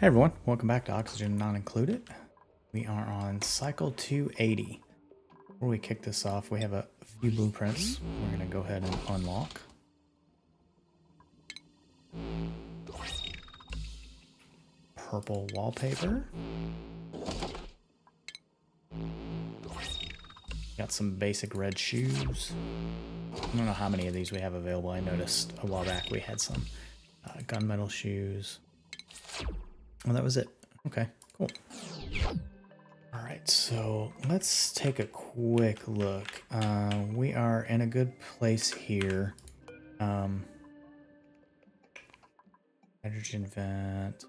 Hey everyone, welcome back to Oxygen Not Included. We are on cycle 280. Before we kick this off, we have a few blueprints we're going to go ahead and unlock. Purple wallpaper. Got some basic red shoes. I don't know how many of these we have available. I noticed a while back we had some gunmetal shoes. Well, that was it. Okay, cool. Alright, so let's take a quick look. We are in a good place here. Hydrogen vent,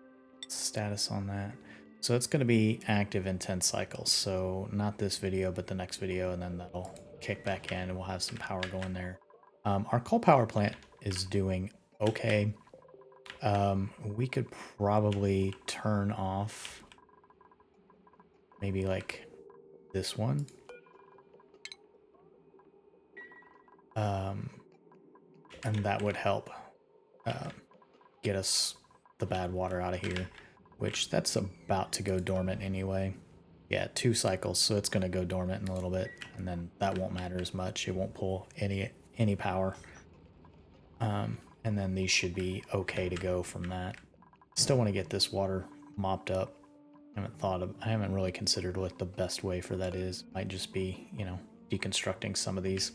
status on that. So it's going to be active in 10 cycles. So not this video, but the next video, and then that'll kick back in and we'll have some power going there. Our coal power plant is doing okay. We could probably turn off maybe like this one. And that would help get us the bad water out of here, which that's about to go dormant anyway. Yeah, 2 cycles, so it's going to go dormant in a little bit, and then that won't matter as much. It won't pull any power. And then these should be okay to go from that. Still want to get this water mopped up. I haven't really considered what the best way for that is. Might just be, you know, deconstructing some of these.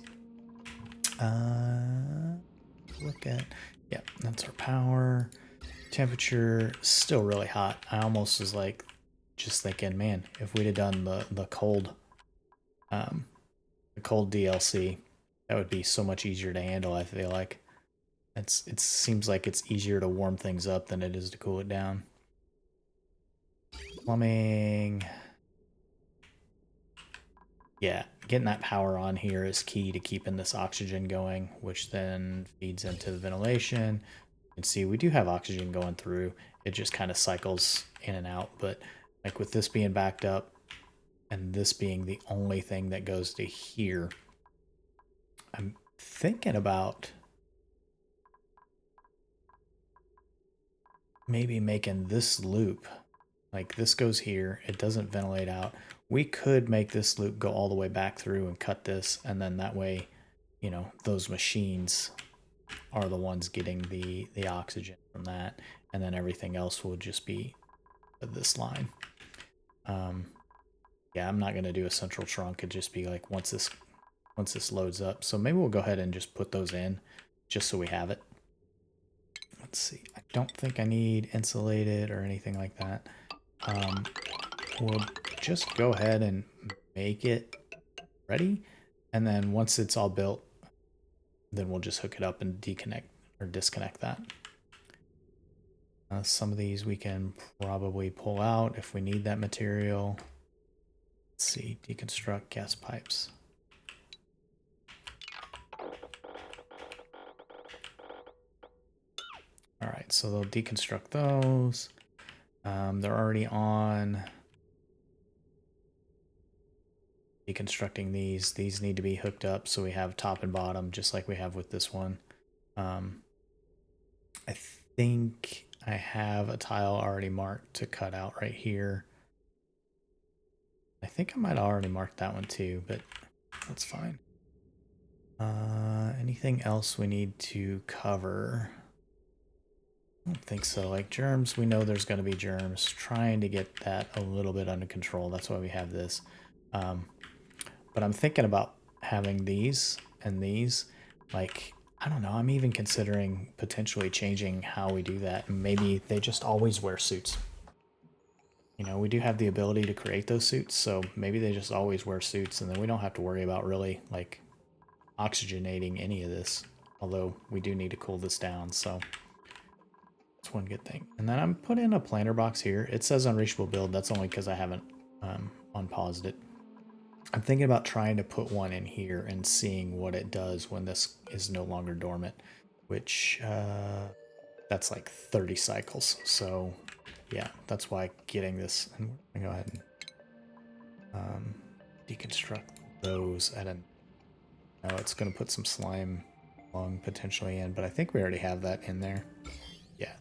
Look at, yeah, that's our power. Temperature still really hot. I almost was like just thinking, man, if we'd have done the cold DLC, that would be so much easier to handle. I feel like it seems like it's easier to warm things up than it is to cool it down. Plumbing. Yeah, getting that power on here is key to keeping this oxygen going, which then feeds into the ventilation. You can see we do have oxygen going through. It just kind of cycles in and out. But like with this being backed up and this being the only thing that goes to here, I'm thinking about maybe making this loop. Like this goes here, it doesn't ventilate out. We could make this loop go all the way back through and cut this, and then that way, you know, those machines are the ones getting the oxygen from that, and then everything else will just be this line. Yeah, I'm not gonna do a central trunk. It'd just be like once this loads up. So maybe we'll go ahead and just put those in, just so we have it. Let's see. I don't think I need insulated or anything like that. We'll just go ahead and make it ready, and then once it's all built, then we'll just hook it up and disconnect that. Some of these we can probably pull out if we need that material. Let's see, deconstruct gas pipes. All right, so they'll deconstruct those. They're already on deconstructing these. These need to be hooked up so we have top and bottom, just like we have with this one. I think I have a tile already marked to cut out right here. I think I might have already marked that one too, but that's fine. Anything else we need to cover? I don't think so. Like germs, we know there's going to be germs. Trying to get that a little bit under control. That's why we have this. But I'm thinking about having these and these. Like, I don't know. I'm even considering potentially changing how we do that. Maybe they just always wear suits. You know, we do have the ability to create those suits, so maybe they just always wear suits, and then we don't have to worry about really, like, oxygenating any of this. Although we do need to cool this down, so that's one good thing. And then I'm putting a planter box here. It says unreachable build. That's only because I haven't unpaused it. I'm thinking about trying to put one in here and seeing what it does when this is no longer dormant, which that's like 30 cycles. So yeah, that's why getting this, and we're gonna go ahead and deconstruct those at a, no, it's gonna put some slime lung potentially in, but I think we already have that in there. Yeah.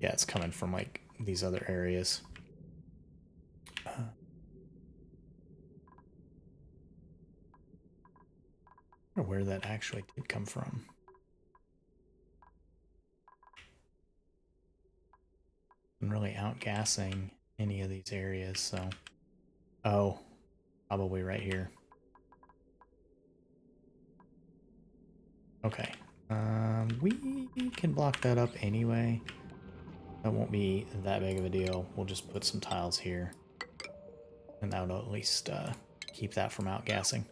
Yeah, it's coming from like these other areas. I wonder where that actually did come from. I'm really outgassing any of these areas, so... Oh, probably right here. Okay. We can block that up anyway. That won't be that big of a deal. We'll just put some tiles here. And that'll at least keep that from outgassing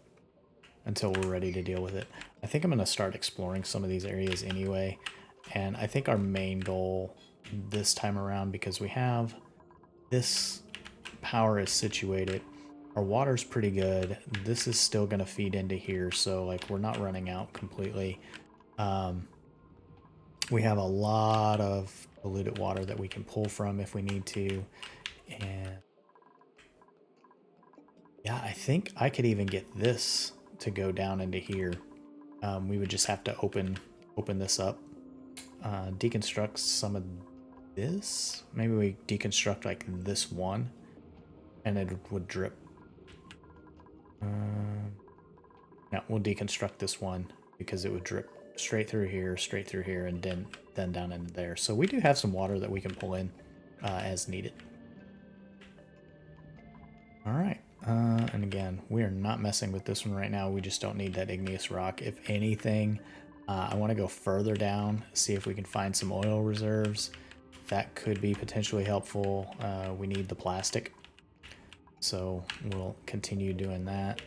until we're ready to deal with it. I think I'm going to start exploring some of these areas anyway. And I think our main goal this time around, because we have this power is situated, our water's pretty good. This is still going to feed into here, so like we're not running out completely. We have a lot of polluted water that we can pull from if we need to. And yeah, I think I could even get this to go down into here. We would just have to open this up, deconstruct some of this. Maybe we deconstruct like this one, and it would drip. No, we'll deconstruct this one because it would drip straight through here, and then down into there. So we do have some water that we can pull in as needed. All right. And again, we are not messing with this one right now. We just don't need that igneous rock. If anything, I want to go further down, see if we can find some oil reserves. That could be potentially helpful. We need the plastic. So we'll continue doing that.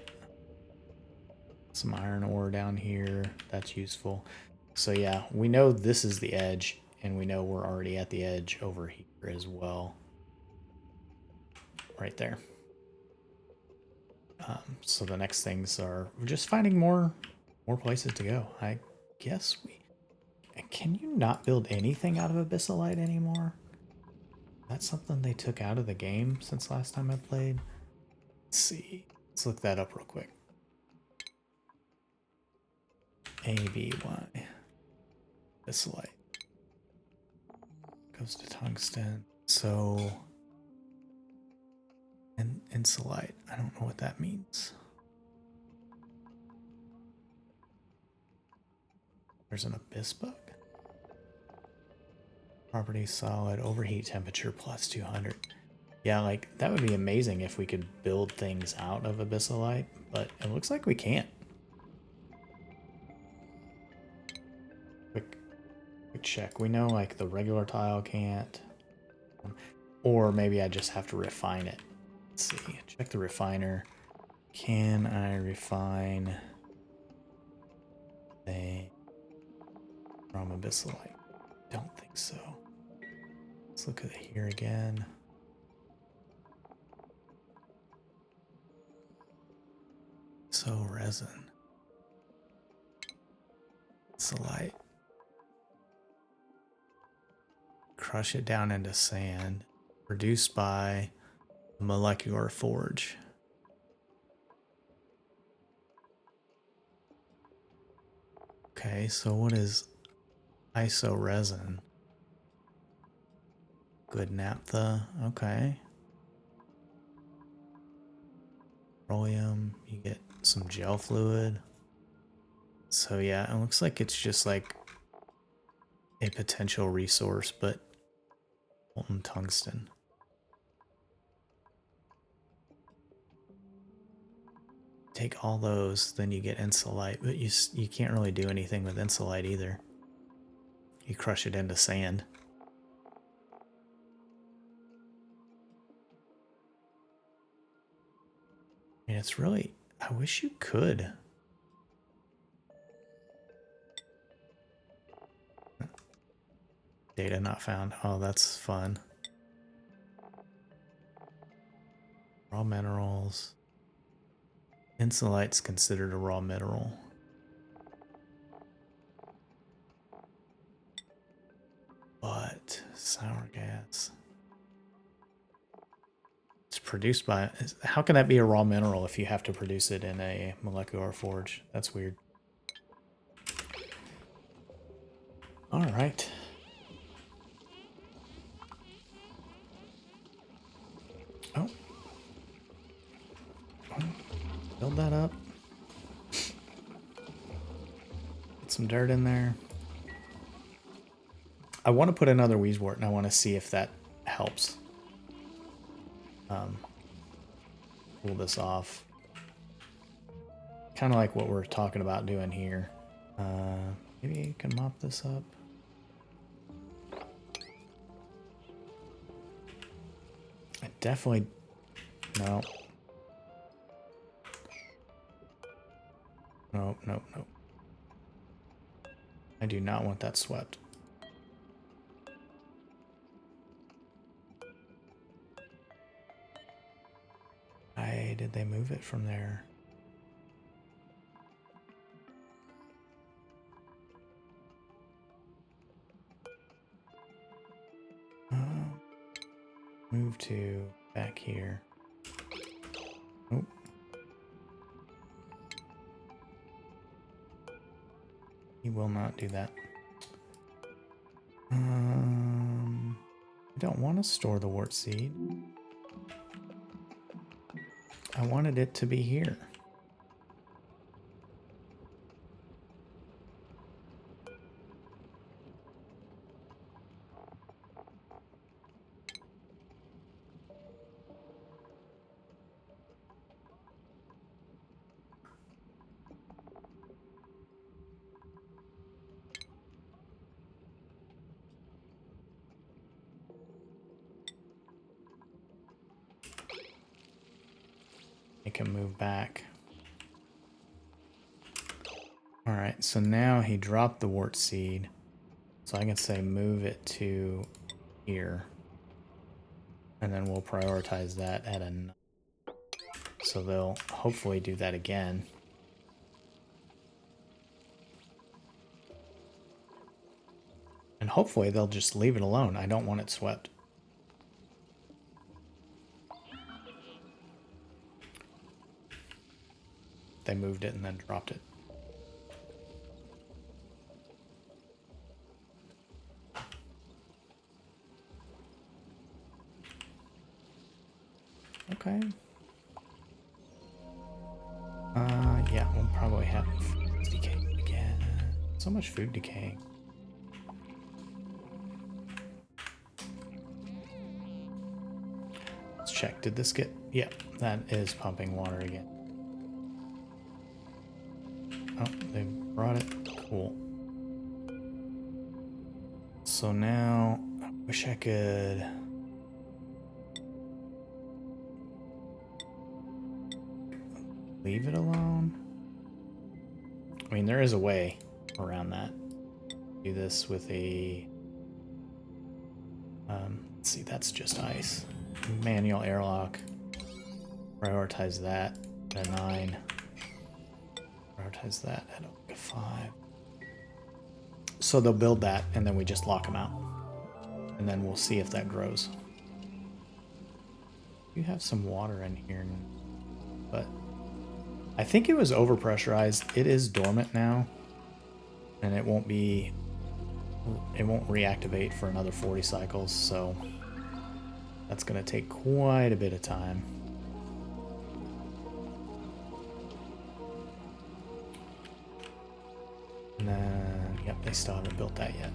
Some iron ore down here. That's useful. So yeah, we know this is the edge, and we know we're already at the edge over here as well. Right there. So the next things are just finding more places to go. I guess we... Can you not build anything out of abyssalite anymore? That's something they took out of the game since last time I played. Let's see. Let's look that up real quick. ABY. Abyssalite. Goes to tungsten. So... And insulite. I don't know what that means. There's an abyss bug. Property solid. Overheat temperature plus 200. Yeah, like that would be amazing if we could build things out of abyssalite, but it looks like we can't. Quick check. We know like the regular tile can't. Or maybe I just have to refine it. Let's see. Check the refiner. Can I refine a from abyssalite? Don't think so. Let's look at it here again. So resin. Abyssalite. Crush it down into sand. Produced by a molecular forge. Okay, so what is iso resin? Good naphtha. Okay. Petroleum. You get some gel fluid. So yeah, it looks like it's just like a potential resource, but molten tungsten. Take all those, then you get insulite, but you can't really do anything with insulite either. You crush it into sand. And it's really, I wish you could. Data not found. Oh, that's fun. Raw minerals. Insulite's considered a raw mineral. But sour gas. It's produced by... How can that be a raw mineral if you have to produce it in a molecular forge? That's weird. Alright. some dirt in there. I want to put another Wheezewort, and I want to see if that helps. Pull this off. Kind of like what we're talking about doing here. Maybe you can mop this up. I definitely... No. Nope, nope, nope. I do not want that swept. Why did they move it from there? Move to back here. Oh. He will not do that. I don't want to store the wart seed. I wanted it to be here. Make him move back. Alright, so now he dropped the wart seed. So I can say move it to here. And then we'll prioritize that at a... So they'll hopefully do that again. And hopefully they'll just leave it alone. I don't want it swept. They moved it and then dropped it. Okay. Yeah, we'll probably have food decaying again. So much food decaying. Let's check. Did this get... Yeah, that is pumping water again. Oh, they brought it. Cool. So now, I wish I could... leave it alone? I mean, there is a way around that. Do this with a... let's see, that's just ice. Manual airlock. Prioritize that at a 9. Prioritize that at a 5. So they'll build that, and then we just lock them out. And then we'll see if that grows. You have some water in here, but I think it was overpressurized. It is dormant now, and it won't reactivate for another 40 cycles, so that's going to take quite a bit of time. And then, yep, they still haven't built that yet.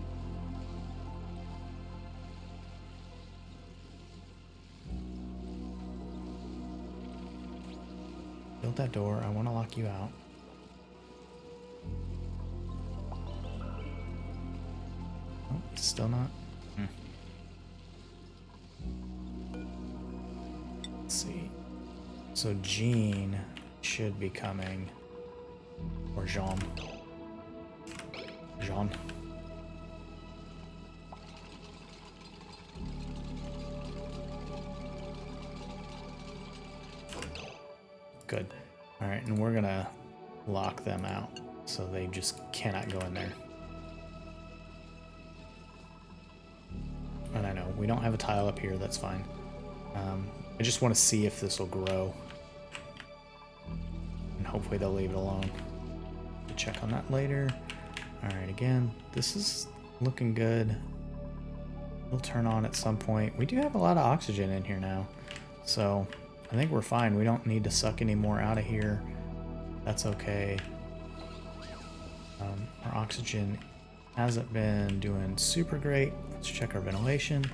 Build that door. I want to lock you out. Oh, still not? Let's see. So Jean should be coming. Or Jean. Jean. Good. Alright, and we're gonna lock them out so they just cannot go in there. And I know, we don't have a tile up here, that's fine. I just want to see if this will grow. And hopefully they'll leave it alone. We'll check on that later. Alright, again, this is looking good. We'll turn on at some point. We do have a lot of oxygen in here now, so I think we're fine. We don't need to suck any more out of here. That's okay. Our oxygen hasn't been doing super great. Let's check our ventilation.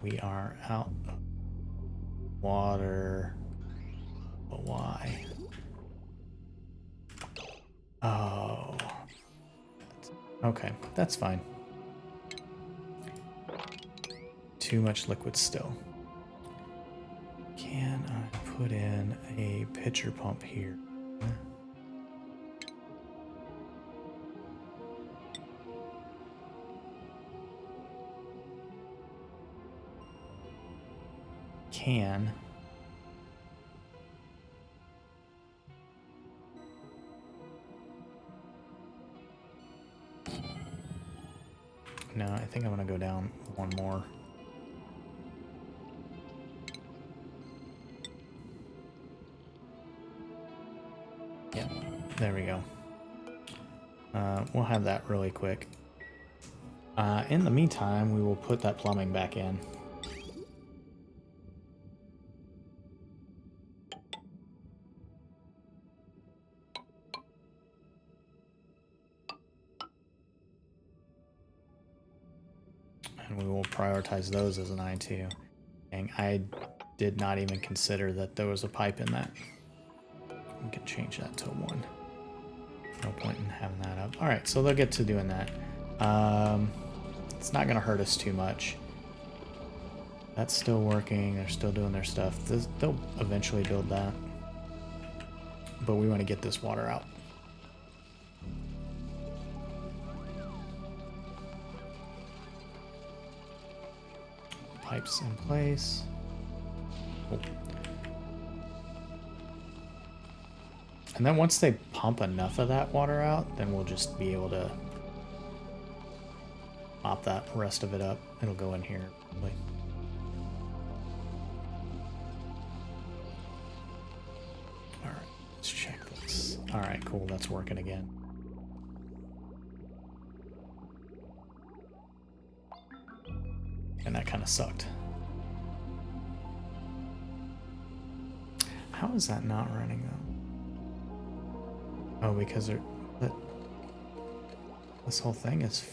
We are out of water. But why? Oh. Okay, that's fine. Too much liquid still. Can I put in a pitcher pump here? Can. No, I think I'm gonna go down one more. Yeah, there we go. We'll have that really quick. In the meantime, we will put that plumbing back in. And we will prioritize those as an I2. And I did not even consider that there was a pipe in that. We can change that to 1. No point in having that up. Alright, so they'll get to doing that. It's not going to hurt us too much. That's still working. They're still doing their stuff. They'll eventually build that. But we want to get this water out. Pipes in place. Oh. And then once they pump enough of that water out, then we'll just be able to mop that rest of it up. It'll go in here. Probably. All right, let's check this. All right, cool. That's working again. And that kind of sucked. How is that not running though? Oh, because this whole thing is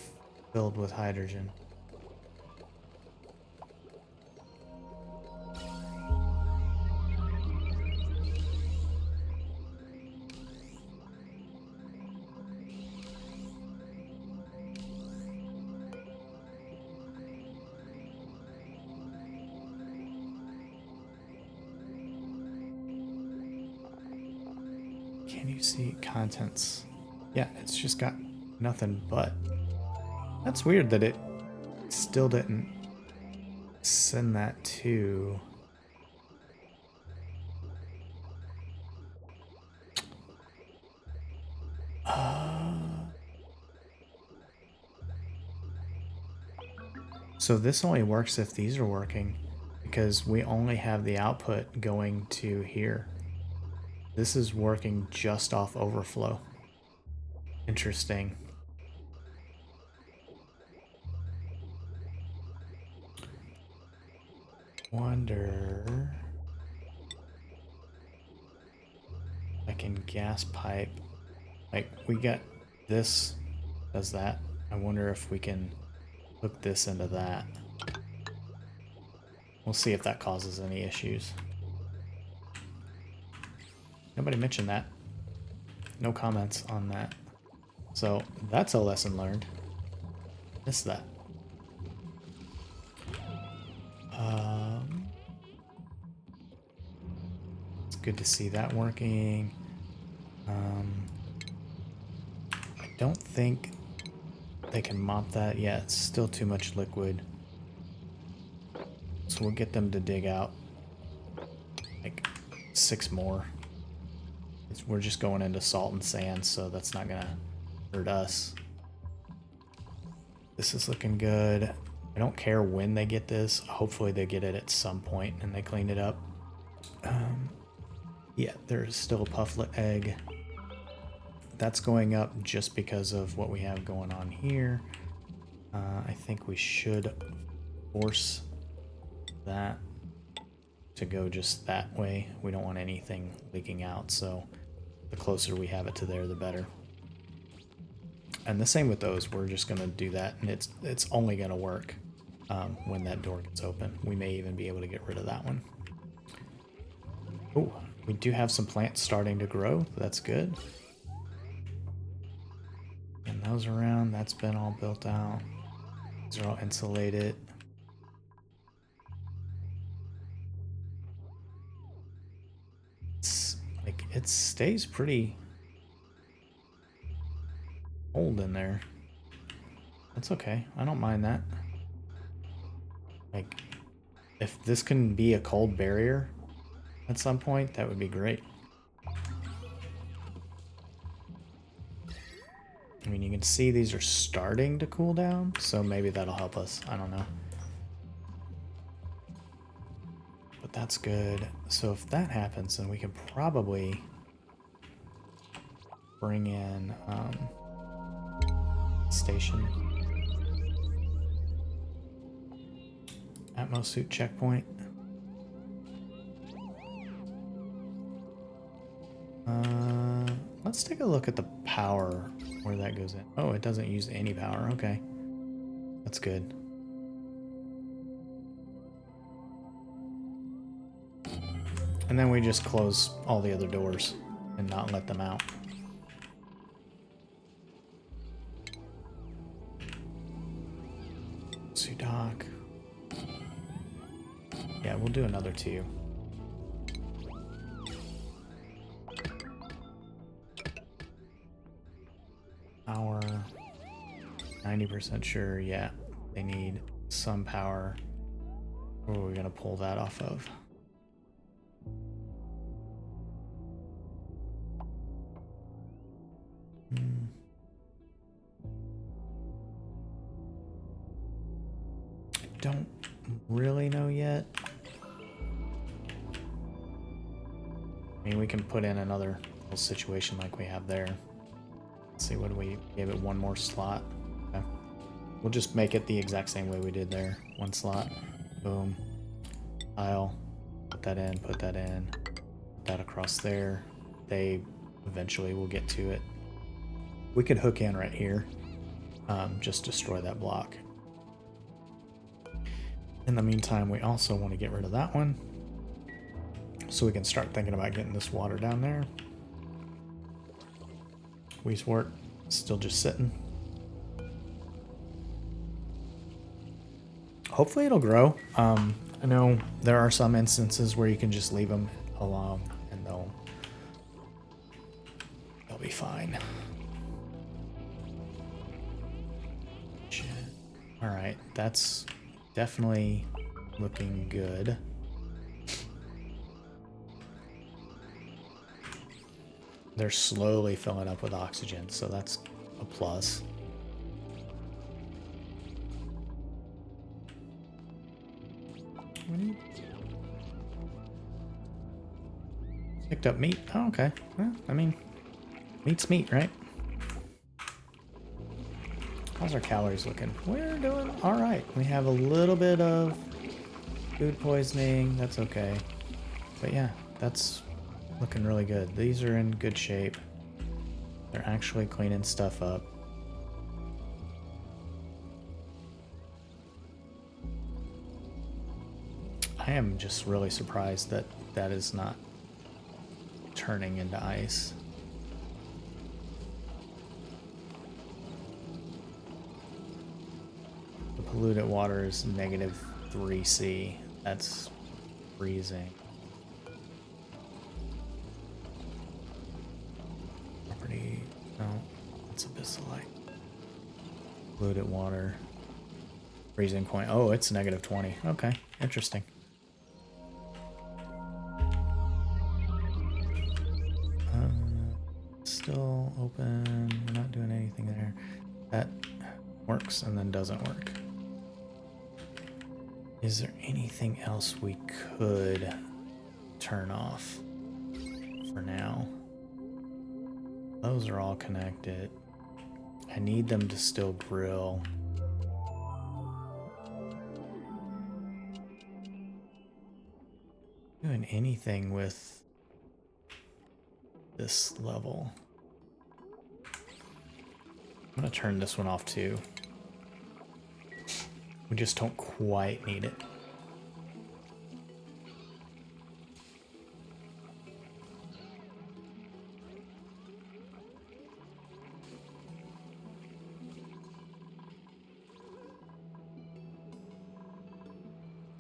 filled with hydrogen. Can you see contents? Yeah, it's just got nothing but. That's weird that it still didn't send that to... So this only works if these are working, because we only have the output going to here. This is working just off overflow. Interesting. Wonder if I can gas pipe. Like, we got this does that. I wonder if we can hook this into that. We'll see if that causes any issues. Nobody mentioned that. No comments on that. So that's a lesson learned. Missed that. It's good to see that working. I don't think they can mop that yet. It's still too much liquid. So we'll get them to dig out like 6 more. We're just going into salt and sand, so that's not gonna hurt us. This is looking good. I don't care when they get this. Hopefully they get it at some point and they clean it up. Yeah, there's still a pufflet egg. That's going up just because of what we have going on here. I think we should force that to go just that way. We don't want anything leaking out, so The closer we have it to there, the better. And the same with those. We're just going to do that, and it's only going to work when that door gets open. We may even be able to get rid of that one. Oh, we do have some plants starting to grow. That's good. And those around, that's been all built out. These are all insulated. It's like it stays pretty old in there. That's okay. I don't mind that. Like, if this can be a cold barrier at some point, that would be great. I mean, you can see these are starting to cool down, so maybe that'll help us. I don't know. But that's good. So if that happens, then we can probably bring in station. Atmosuit checkpoint. Let's take a look at the power, where that goes in. Oh, it doesn't use any power. Okay. That's good. And then we just close all the other doors and not let them out. Sudoc. Yeah, we'll do another 2. Power. 90% sure, yeah. They need some power. Where are we gonna pull that off of? I don't really know yet. I mean, we can put in another little situation like we have there. Let's see, what do we give it? 1 more slot. Okay. We'll just make it the exact same way we did there. 1 slot. Boom. Tile. Put that in, put that in. Put that across there. They eventually will get to it. We could hook in right here. Just destroy that block. In the meantime, we also want to get rid of that one, so we can start thinking about getting this water down there. Weeswort still just sitting. Hopefully it'll grow. I know there are some instances where you can just leave them alone and they'll be fine. All right, that's definitely looking good. They're slowly filling up with oxygen, so that's a plus. Picked up meat. Oh, okay. Well, I mean, meat's meat, right? How's our calories looking? We're doing all right. We have a little bit of food poisoning. That's okay. But yeah, that's looking really good. These are in good shape. They're actually cleaning stuff up. I am just really surprised that that is not turning into ice. The polluted water is -3C. That's freezing. Property, no, it's abyssalite. Polluted water. Freezing point. Oh, it's -20. Okay, interesting. Still open. We're not doing anything there. That works and then doesn't work. Is there anything else we could turn off for now? Those are all connected. I need them to still grill. Doing anything with this level. I'm gonna turn this one off too. We just don't quite need it.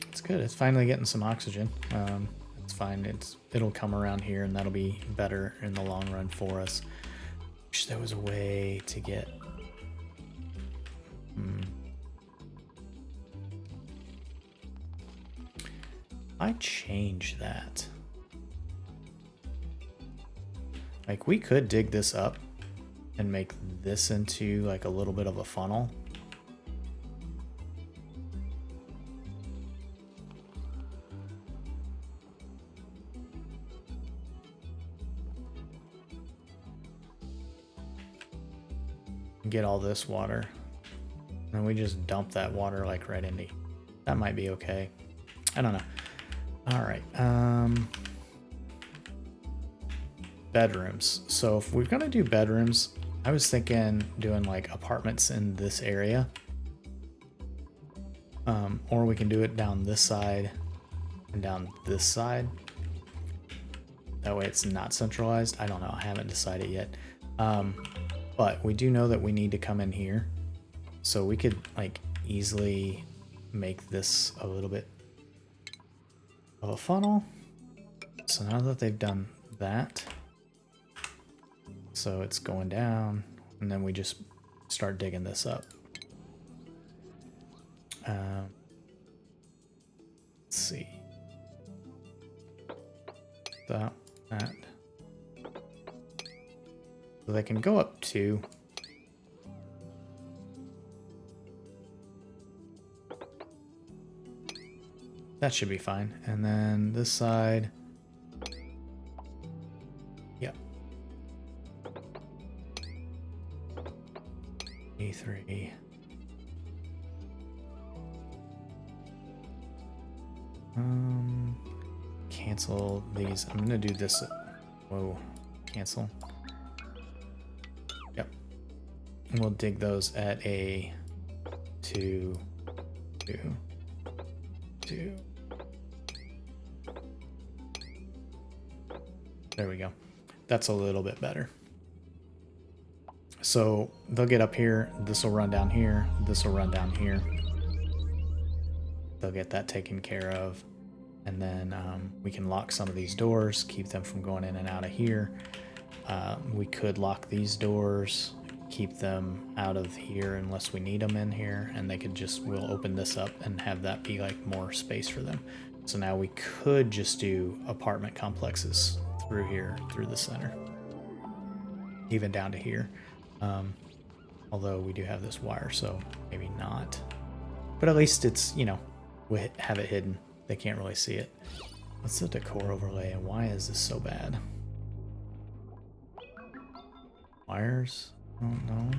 It's good. It's finally getting some oxygen. It's fine. It'll come around here, and that'll be better in the long run for us. Wish there was a way to get. I change that. Like, we could dig this up and make this into like a little bit of a funnel. Get all this water, and we just dump that water like right into. That might be okay. I don't know. All right. Bedrooms. So if we're gonna do bedrooms, I was thinking doing like apartments in this area, or we can do it down this side and down this side. That way it's not centralized. I don't know. I haven't decided yet. But we do know that we need to come in here. So we could like easily make this a little bit of a funnel. So now that they've done that, so it's going down, and then we just start digging this up. Let's see. That. So they can go up 2. That should be fine. And then this side. Yep. A3. Cancel these. I'm gonna do this. Whoa. Cancel. Yep. And we'll dig those at a 2, 2, 2. There we go. That's a little bit better. So they'll get up here. This will run down here. This will run down here. They'll get that taken care of. And then we can lock some of these doors, keep them from going in and out of here. We could lock these doors, keep them out of here unless we need them in here, and they could just, we'll open this up and have that be like more space for them. So now we could just do apartment complexes through here, through the center, even down to here. Although we do have this wire, so maybe not. But at least it's, you know, we have it hidden. They can't really see it. What's the decor overlay, and why is this so bad? Wires? I don't know.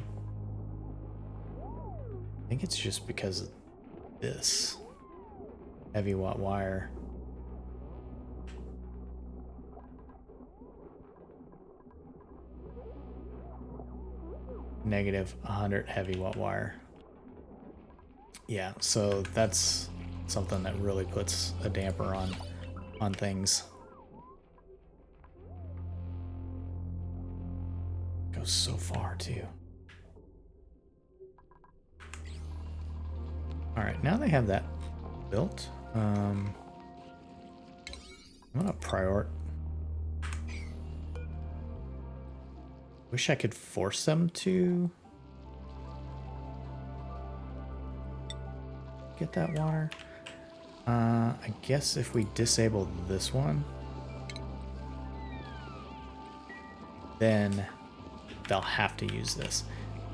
I think it's just because of this heavy watt wire. Negative 100 heavy watt wire. Yeah, so that's something that really puts a damper on things. Goes so far too. All right, now they have that built. I'm gonna wish I could force them to get that water. I guess if we disable this one, then they'll have to use this.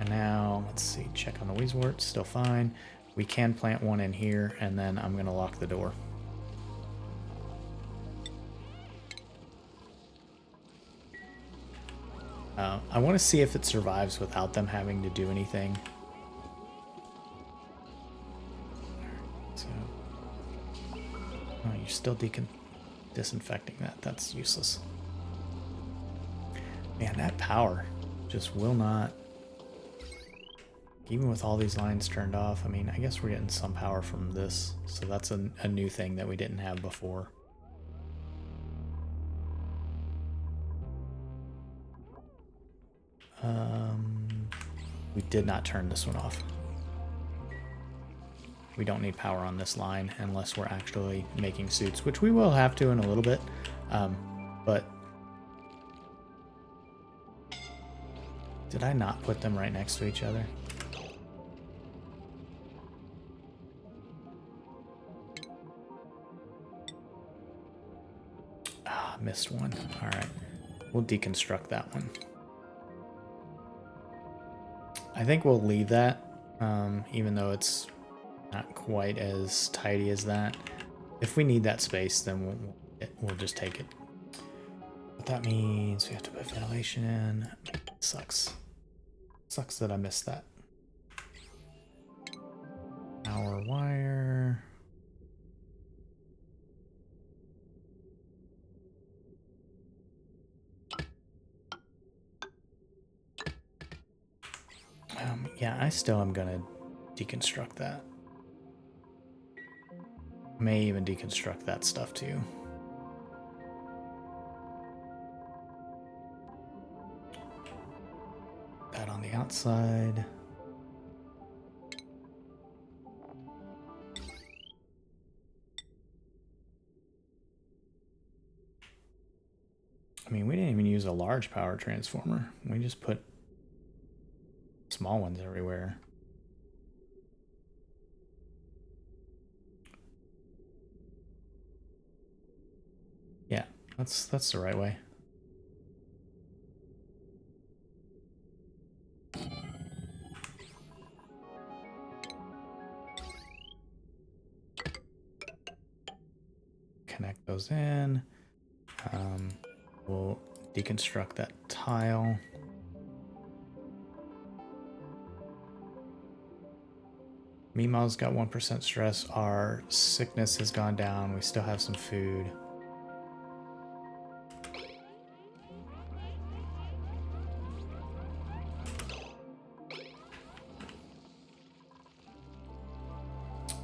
And now, let's see, check on the Weezewort, still fine. We can plant one in here, and then I'm gonna lock the door. I wanna see if it survives without them having to do anything. So, oh, you're still disinfecting that. That's useless. Man, that power just will not... Even with all these lines turned off, I mean, I guess we're getting some power from this. So that's a new thing that we didn't have before. We did not turn this one off. We don't need power on this line unless we're actually making suits, which we will have to in a little bit. But did I not put them right next to each other? Ah, missed one. All right, we'll deconstruct that one. I think we'll leave that, even though it's not quite as tidy as that. If we need that space, then we'll just take it. But that means we have to put ventilation in. It sucks. Sucks that I missed that. Power wire. Yeah, I still am gonna deconstruct that. May even deconstruct that stuff too. That on the outside. I mean, we didn't even use a large power transformer. We just put small ones everywhere. Yeah, that's the right way. Connect those in. We'll deconstruct that tile. Meemaw's got 1% stress. Our sickness has gone down. We still have some food.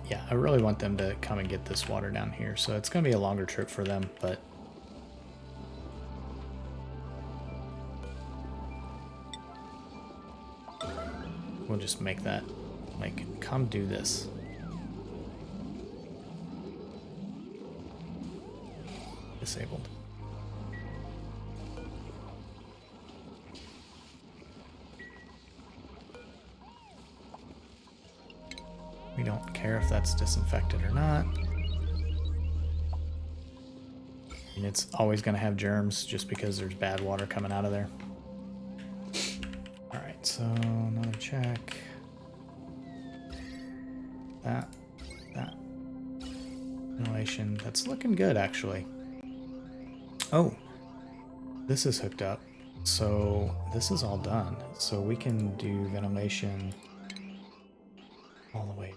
Yeah, I really want them to come and get this water down here. So it's going to be a longer trip for them, but we'll just make that, like, come do this. Disabled. We don't care if that's disinfected or not. And it's always going to have germs just because there's bad water coming out of there. Alright, so another check. That. Ventilation. That's looking good, actually. Oh, this is hooked up. So this is all done. So we can do ventilation all the way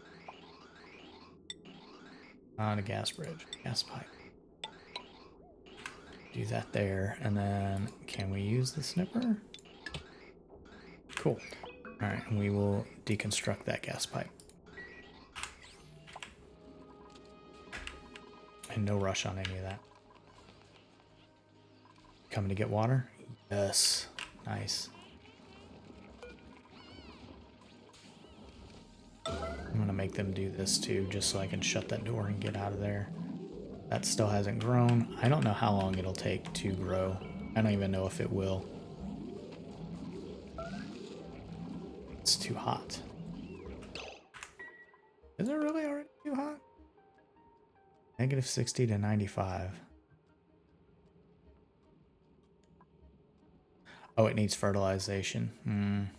on a gas bridge, gas pipe. Do that there, and then can we use the snipper? Cool. All right, and we will deconstruct that gas pipe. And no rush on any of that. Coming to get water? Yes. Nice. I'm gonna make them do this too, just so I can shut that door and get out of there. That still hasn't grown. I don't know how long it'll take to grow. I don't even know if it will. It's too hot. Is it really already too hot? Negative 60 to 95. Oh, it needs fertilization.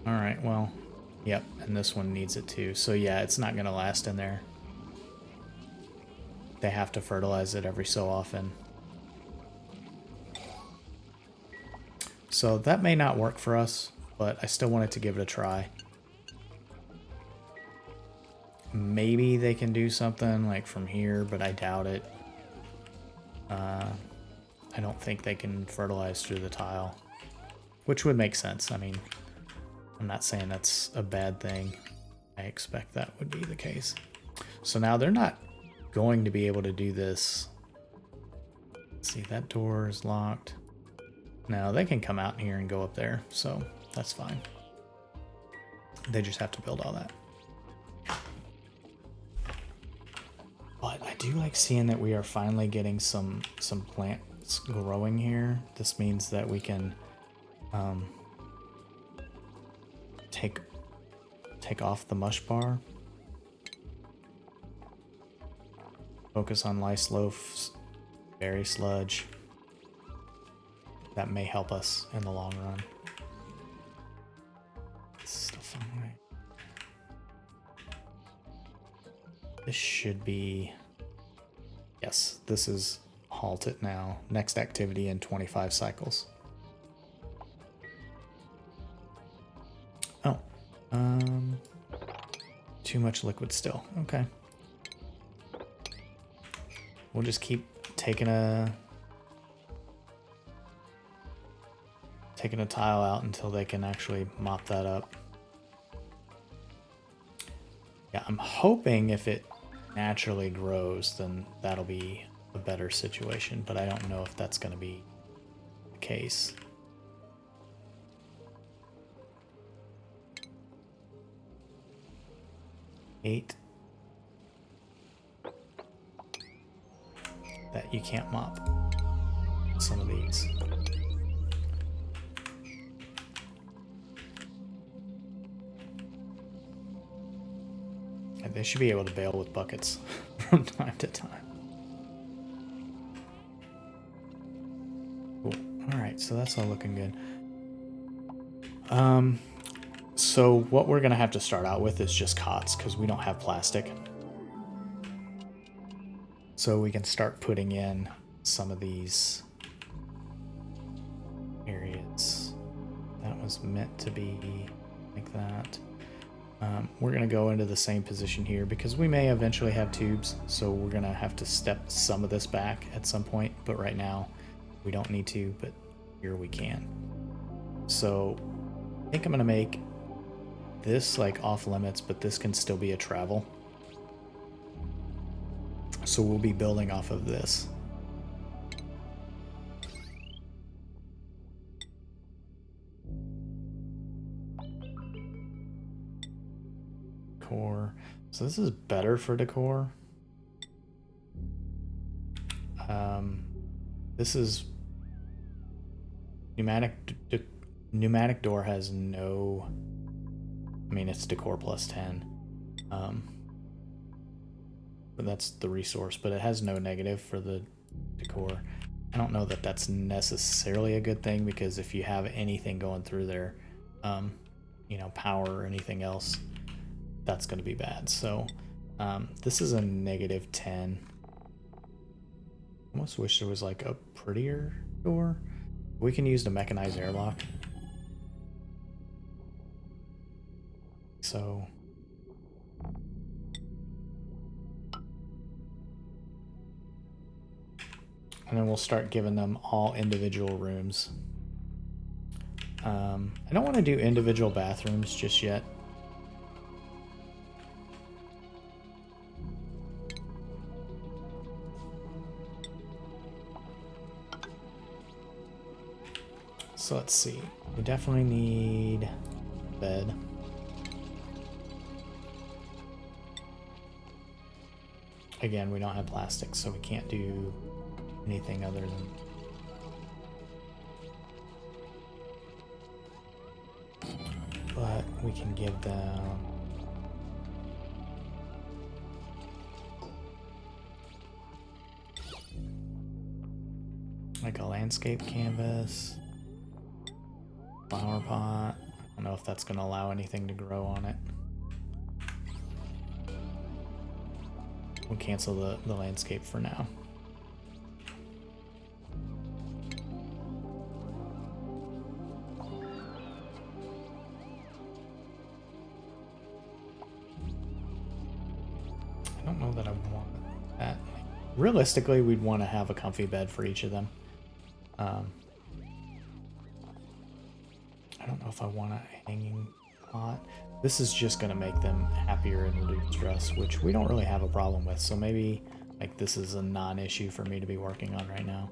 Alright, well, yep, and this one needs it too. So yeah, it's not gonna last in there. They have to fertilize it every so often. So that may not work for us, but I still wanted to give it a try. Maybe they can do something like from here, but I doubt it. I don't think they can fertilize through the tile, which would make sense. I mean, I'm not saying that's a bad thing. I expect that would be the case. So now they're not going to be able to do this. Let's see, that door is locked. Now they can come out here and go up there, so that's fine. They just have to build all that. But I do like seeing that we are finally getting some plants growing here. This means that we can take off the mush bar. Focus on lice loafs, berry sludge. That may help us in the long run. Stuff on way. This should be... Yes, this is halted now. Next activity in 25 cycles. Oh. Too much liquid still. Okay. We'll just keep taking a tile out until they can actually mop that up. Yeah, I'm hoping if it naturally grows, then that'll be a better situation, but I don't know if that's going to be the case. Eight. That you can't mop some of these. And they should be able to bail with buckets from time to time. Cool. Alright, so that's all looking good. So what we're gonna have to start out with is just cots, because we don't have plastic. So we can start putting in some of these areas. That was meant to be like that. We're going to go into the same position here because we may eventually have tubes. So we're going to have to step some of this back at some point. But right now we don't need to, but here we can. So I think I'm going to make this like off limits, but this can still be a travel. So we'll be building off of this. Decor. So this is better for decor. This is pneumatic door has no, I mean it's decor plus 10. But that's the resource, but it has no negative for the decor. I don't know that that's necessarily a good thing, because if you have anything going through there, you know, power or anything else, that's going to be bad. So this is a negative 10. Almost wish there was like a prettier door. We can use the mechanized airlock. So and then we'll start giving them all individual rooms. I don't want to do individual bathrooms just yet. So let's see. We definitely need a bed. Again, we don't have plastic, so we can't do anything other than but we can give them like a landscape canvas, flower pot. I don't know if that's going to allow anything to grow on it. We'll cancel the landscape for now. I don't know that I want that. Realistically, we'd want to have a comfy bed for each of them. I don't know if I want a hanging pot. This is just going to make them happier and reduce stress, which we don't really have a problem with. So maybe like this is a non-issue for me to be working on right now,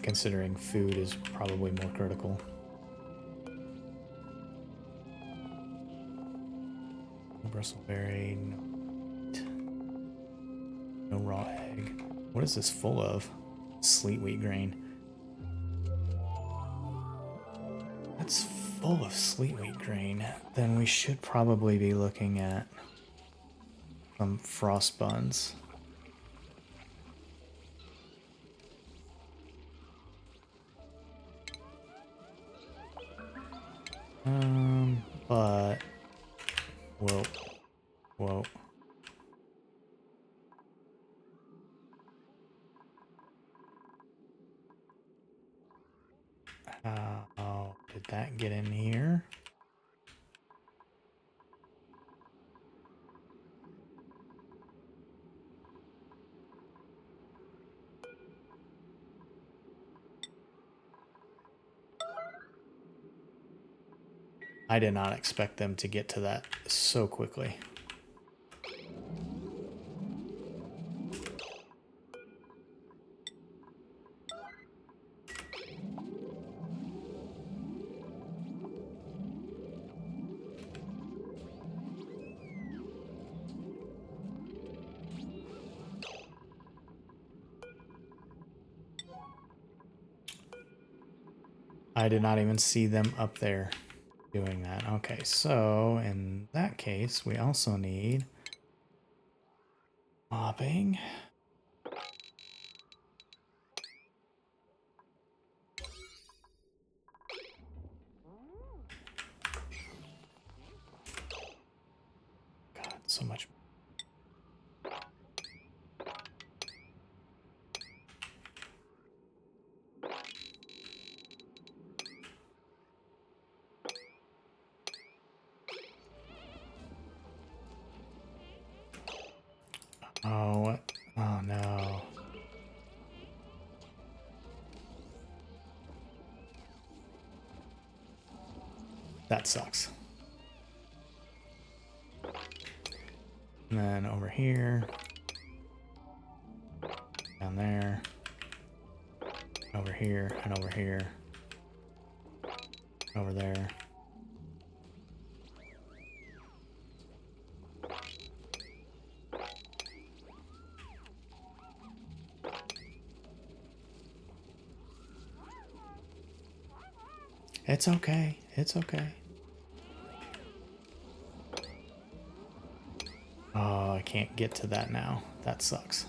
considering food is probably more critical. Bristleberry, no raw egg. What is this full of? Sleet wheat grain. That's full of sleet wheat grain. Then we should probably be looking at some frost buns. But whoa. How did that get in here? I did not expect them to get to that so quickly. I did not even see them up there doing that. Okay, so in that case, we also need mopping. God, so much. Oh, what? Oh no. That sucks. And then over here, down there, over here, and over here, over there. It's okay. It's okay. Oh, I can't get to that now. That sucks.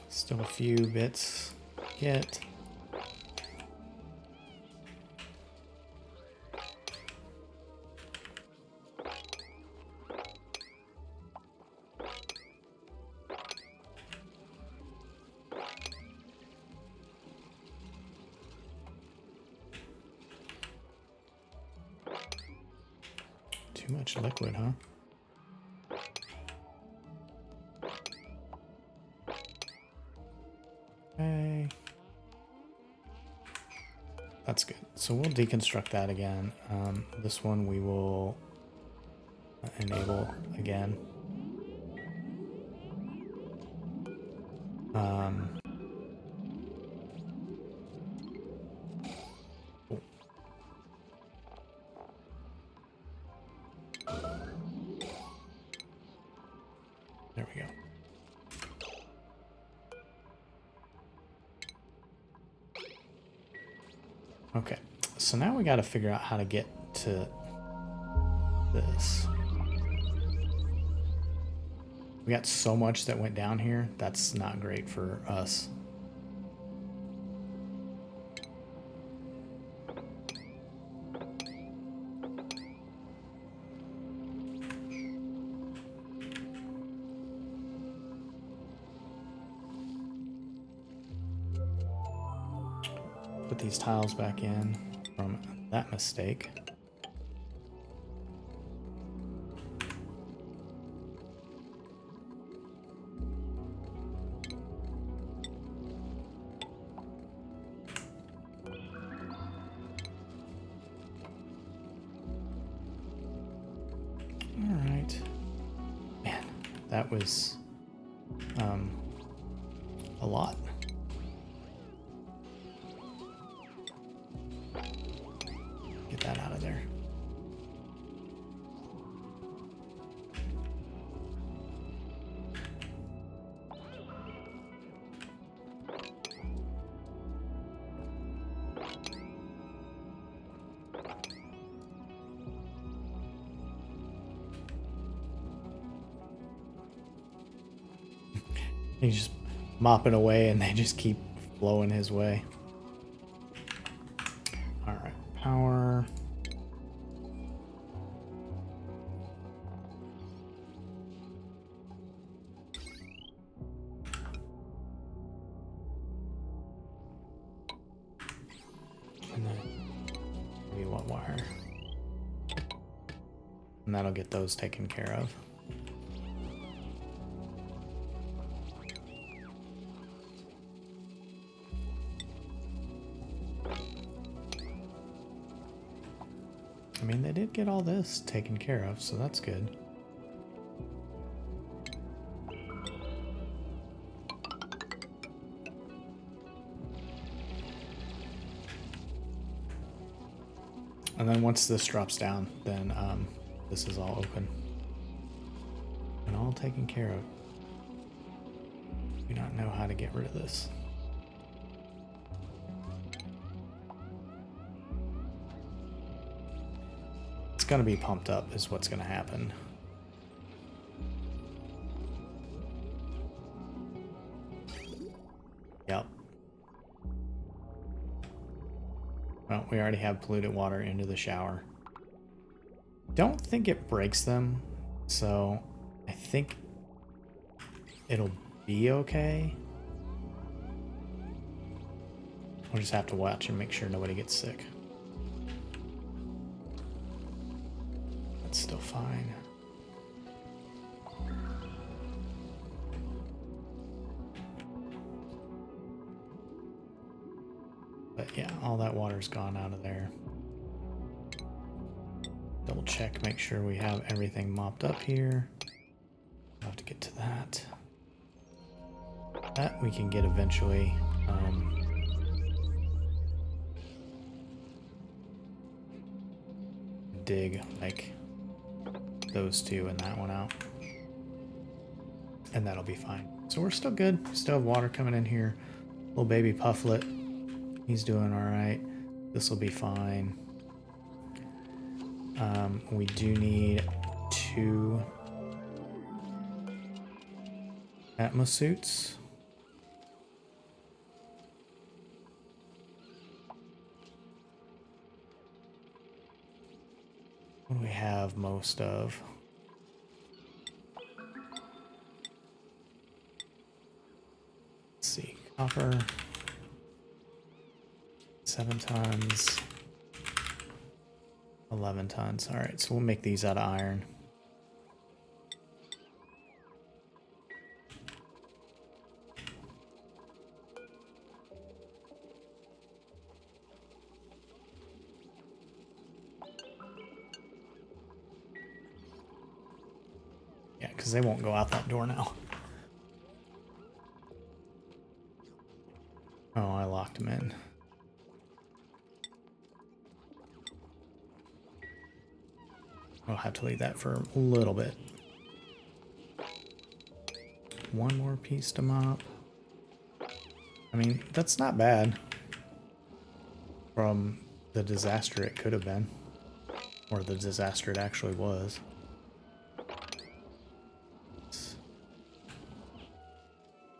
Still a few bits. Get. Too much liquid, huh? Okay. That's good. So we'll deconstruct that again. This one we will enable again. There we go. Okay, so now we got to figure out how to get to this. We got so much that went down here. That's not great for us. put these tiles back in from that mistake. Alright. Man, that was a lot. Get that out of there. He's just mopping away and they just keep flowing his way. Alright, power. And then maybe one wire. And that'll get those taken care of. I mean, they did get all this taken care of, so that's good. And then once this drops down, then this is all open. And all taken care of. Do not know how to get rid of this. It's going to be pumped up is what's going to happen. Yep. Well, we already have polluted water into the shower. Don't think it breaks them, so I think it'll be okay. We'll just have to watch and make sure nobody gets sick. That's still fine. But yeah, all that water's gone out of there. Double check, make sure we have everything mopped up here. We'll have to get to that. That we can get eventually. Dig like those two and that one out. And that'll be fine. So we're still good. Still have water coming in here. Little baby Pufflet. He's doing alright. This will be fine. We do need 2 atmosuits. What do we have most of? Let's see. Copper. 7 tons. 11 tons. Alright, so we'll make these out of iron. Yeah, because they won't go out that door now. Oh, I locked them in. I'll have to leave that for a little bit. One more piece to mop. I mean, that's not bad from the disaster it could have been. Or the disaster it actually was.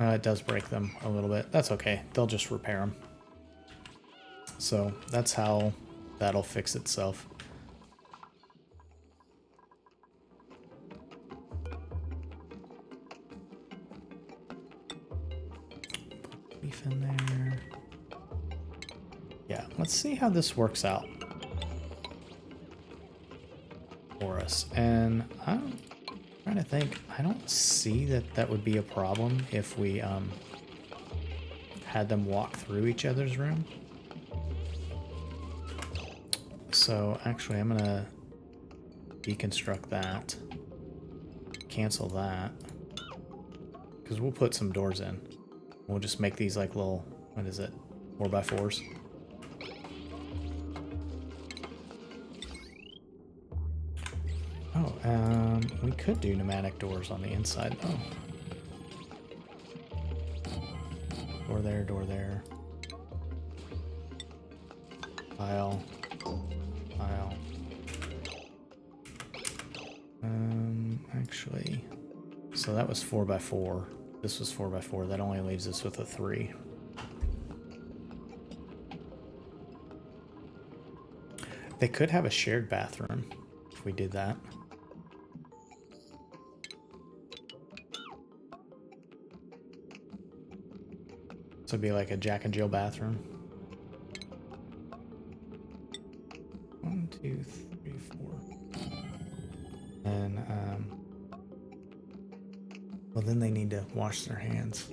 It does break them a little bit. That's okay. They'll just repair them. So that's how that'll fix itself. Put leaf in there. let's see how this works out for us. And I'm trying to think, I don't see that that would be a problem if we had them walk through each other's room. So actually I'm gonna deconstruct that, cancel that, because we'll put some doors in. We'll just make these like little, what is it, 4x4s. Oh, we could do pneumatic doors on the inside though. Door there, door there. File. File. Actually, so that was 4x4. This was 4x4. That only leaves us with a 3. They could have a shared bathroom if we did that. So it'd be like a Jack and Jill bathroom. 1, 2, 3, 4. And well, then they need to wash their hands.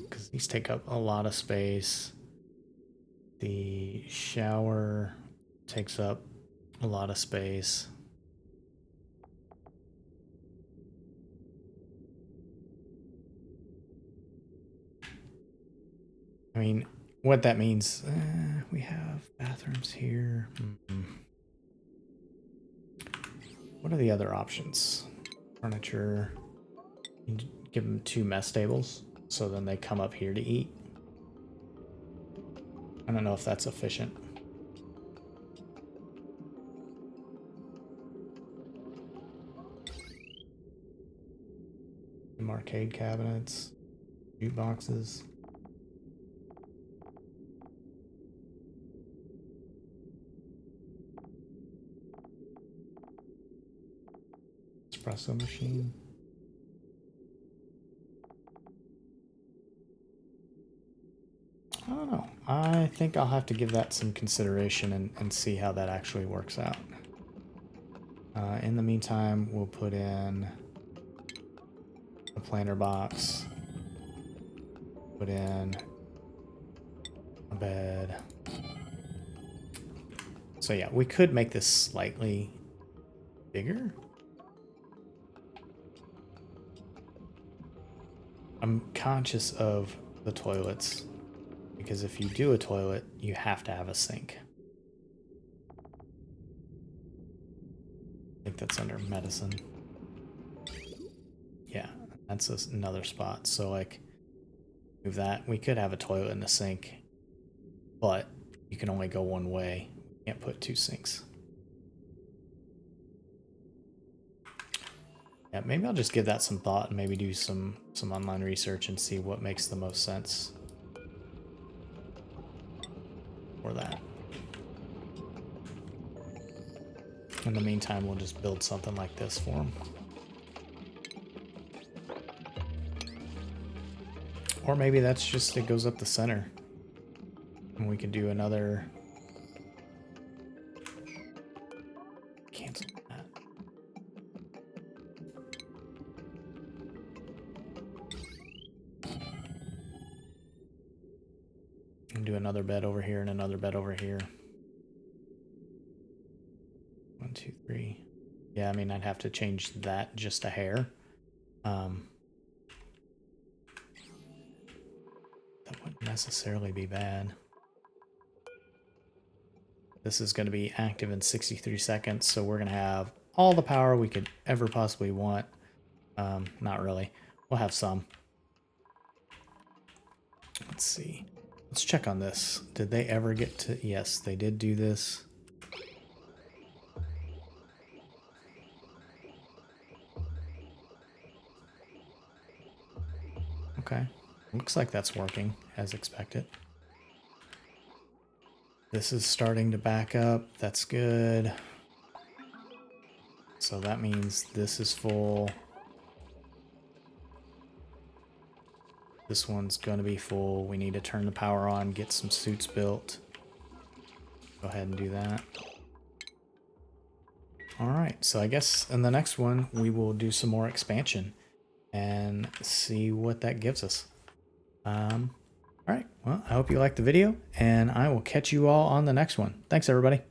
Because these take up a lot of space. The shower takes up a lot of space. I mean, what that means, we have bathrooms here. What are the other options? Furniture. You give them 2 mess tables, so then they come up here to eat. I don't know if that's efficient. Some arcade cabinets, jukeboxes. Espresso machine. I don't know. I think I'll have to give that some consideration and see how that actually works out. In the meantime, we'll put in a planter box, put in a bed. So yeah, we could make this slightly bigger. I'm conscious of the toilets, because if you do a toilet, you have to have a sink. I think that's under medicine. Yeah, that's another spot. So like, move that. We could have a toilet and a sink, but you can only go one way. You can't put 2 sinks. Yeah, maybe I'll just give that some thought and maybe do some online research and see what makes the most sense for that. In the meantime, we'll just build something like this for them. Or maybe that's just, it goes up the center. And we can do another... Cancel that. And do another bed over here and another bed over here. 1, 2, 3. Yeah, I mean, I'd have to change that just a hair. That wouldn't necessarily be bad. This is going to be active in 63 seconds, so we're going to have all the power we could ever possibly want. Not really. We'll have some. Let's see. Let's check on this. Did they ever get to... Yes, they did do this. Okay. Looks like that's working as expected. This is starting to back up. That's good. So that means this is full. This one's going to be full. We need to turn the power on, get some suits built. Go ahead and do that. All right, so I guess in the next one, we will do some more expansion and see what that gives us. All right, well, I hope you liked the video, and I will catch you all on the next one. Thanks, everybody.